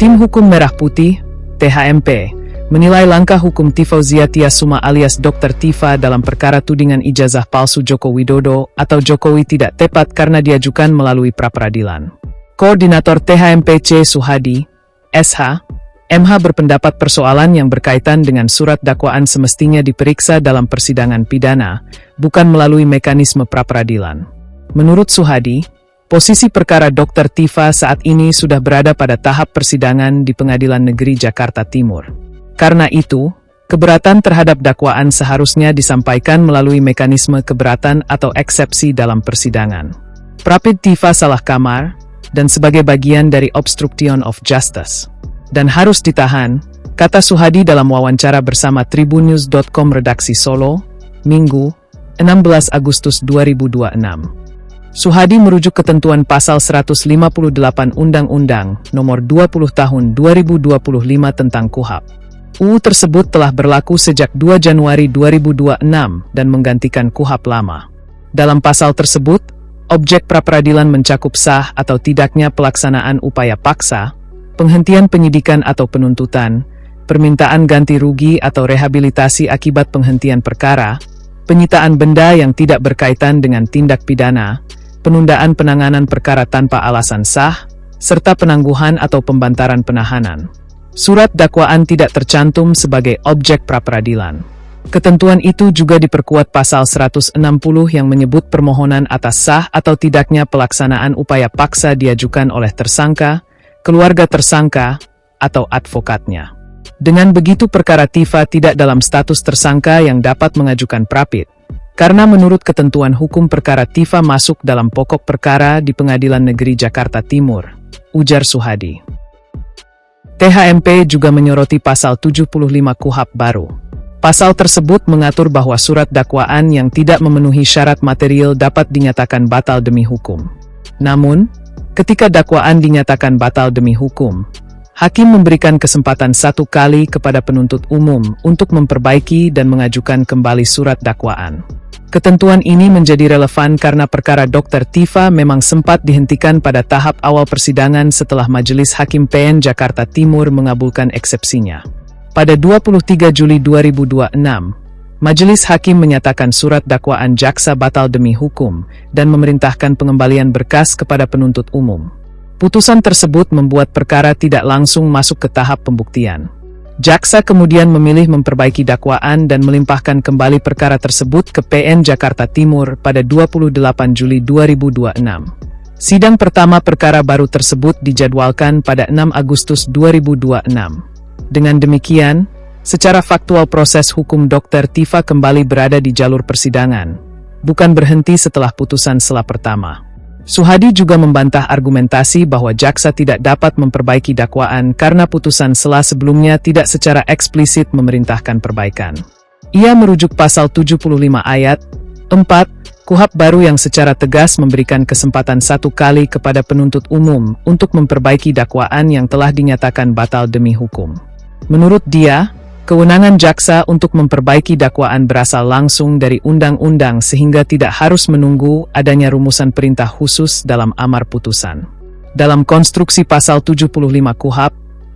Tim Hukum Merah Putih, THMP, menilai langkah hukum Tifauzia Tiasuma alias Dr. Tifa dalam perkara tudingan ijazah palsu Joko Widodo atau Jokowi tidak tepat karena diajukan melalui pra-peradilan. Koordinator THMP C. Suhadi, SH, MH berpendapat persoalan yang berkaitan dengan surat dakwaan semestinya diperiksa dalam persidangan pidana, bukan melalui mekanisme pra-peradilan. Menurut Suhadi, posisi perkara Dr. Tifa saat ini sudah berada pada tahap persidangan di Pengadilan Negeri Jakarta Timur. Karena itu, keberatan terhadap dakwaan seharusnya disampaikan melalui mekanisme keberatan atau eksepsi dalam persidangan. Prapid Tifa salah kamar, dan sebagai bagian dari obstruction of justice. Dan harus ditahan, kata Suhadi dalam wawancara bersama Tribunnews.com redaksi Solo, Minggu, 16 Agustus 2026. Suhadi merujuk ketentuan pasal 158 Undang-Undang Nomor 20 Tahun 2025 tentang KUHP. UU tersebut telah berlaku sejak 2 Januari 2026 dan menggantikan KUHP lama. Dalam pasal tersebut, objek pra-peradilan mencakup sah atau tidaknya pelaksanaan upaya paksa, penghentian penyidikan atau penuntutan, permintaan ganti rugi atau rehabilitasi akibat penghentian perkara, penyitaan benda yang tidak berkaitan dengan tindak pidana, penundaan penanganan perkara tanpa alasan sah, serta penangguhan atau pembantaran penahanan. Surat dakwaan tidak tercantum sebagai objek pra-peradilan. Ketentuan itu juga diperkuat pasal 160 yang menyebut permohonan atas sah atau tidaknya pelaksanaan upaya paksa diajukan oleh tersangka, keluarga tersangka, atau advokatnya. Dengan begitu perkara Tifa tidak dalam status tersangka yang dapat mengajukan prapid. Karena menurut ketentuan hukum perkara Tifa masuk dalam pokok perkara di Pengadilan Negeri Jakarta Timur, ujar Suhadi. THMP juga menyoroti pasal 75 KUHP baru. Pasal tersebut mengatur bahwa surat dakwaan yang tidak memenuhi syarat material dapat dinyatakan batal demi hukum. Namun, ketika dakwaan dinyatakan batal demi hukum, hakim memberikan kesempatan 1 kali kepada penuntut umum untuk memperbaiki dan mengajukan kembali surat dakwaan. Ketentuan ini menjadi relevan karena perkara Dr. Tifa memang sempat dihentikan pada tahap awal persidangan setelah Majelis Hakim PN Jakarta Timur mengabulkan eksepsinya. Pada 23 Juli 2026, Majelis Hakim menyatakan surat dakwaan jaksa batal demi hukum dan memerintahkan pengembalian berkas kepada penuntut umum. Putusan tersebut membuat perkara tidak langsung masuk ke tahap pembuktian. Jaksa kemudian memilih memperbaiki dakwaan dan melimpahkan kembali perkara tersebut ke PN Jakarta Timur pada 28 Juli 2026. Sidang pertama perkara baru tersebut dijadwalkan pada 6 Agustus 2026. Dengan demikian, secara faktual proses hukum Dr. Tifa kembali berada di jalur persidangan, bukan berhenti setelah putusan sela pertama. Suhadi juga membantah argumentasi bahwa jaksa tidak dapat memperbaiki dakwaan karena putusan sela sebelumnya tidak secara eksplisit memerintahkan perbaikan. Ia merujuk pasal 75 ayat 4 KUHP baru yang secara tegas memberikan kesempatan 1 kali kepada penuntut umum untuk memperbaiki dakwaan yang telah dinyatakan batal demi hukum. Menurut dia, kewenangan jaksa untuk memperbaiki dakwaan berasal langsung dari undang-undang sehingga tidak harus menunggu adanya rumusan perintah khusus dalam amar putusan. Dalam konstruksi pasal 75 KUHP,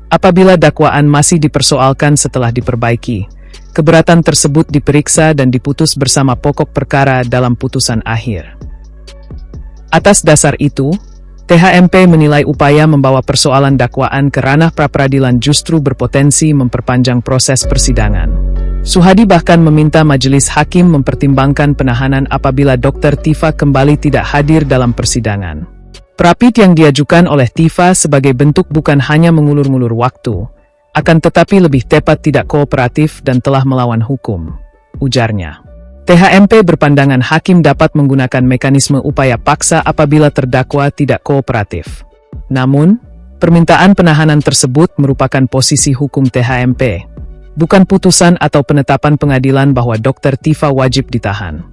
apabila dakwaan masih dipersoalkan setelah diperbaiki, keberatan tersebut diperiksa dan diputus bersama pokok perkara dalam putusan akhir. Atas dasar itu, THMP menilai upaya membawa persoalan dakwaan ke ranah pra-peradilan justru berpotensi memperpanjang proses persidangan. Suhadi bahkan meminta Majelis Hakim mempertimbangkan penahanan apabila Dr. Tifa kembali tidak hadir dalam persidangan. Prapid yang diajukan oleh Tifa sebagai bentuk bukan hanya mengulur-ngulur waktu, akan tetapi lebih tepat tidak kooperatif dan telah melawan hukum, ujarnya. THMP berpandangan hakim dapat menggunakan mekanisme upaya paksa apabila terdakwa tidak kooperatif. Namun, permintaan penahanan tersebut merupakan posisi hukum THMP, bukan putusan atau penetapan pengadilan bahwa Dr. Tifa wajib ditahan.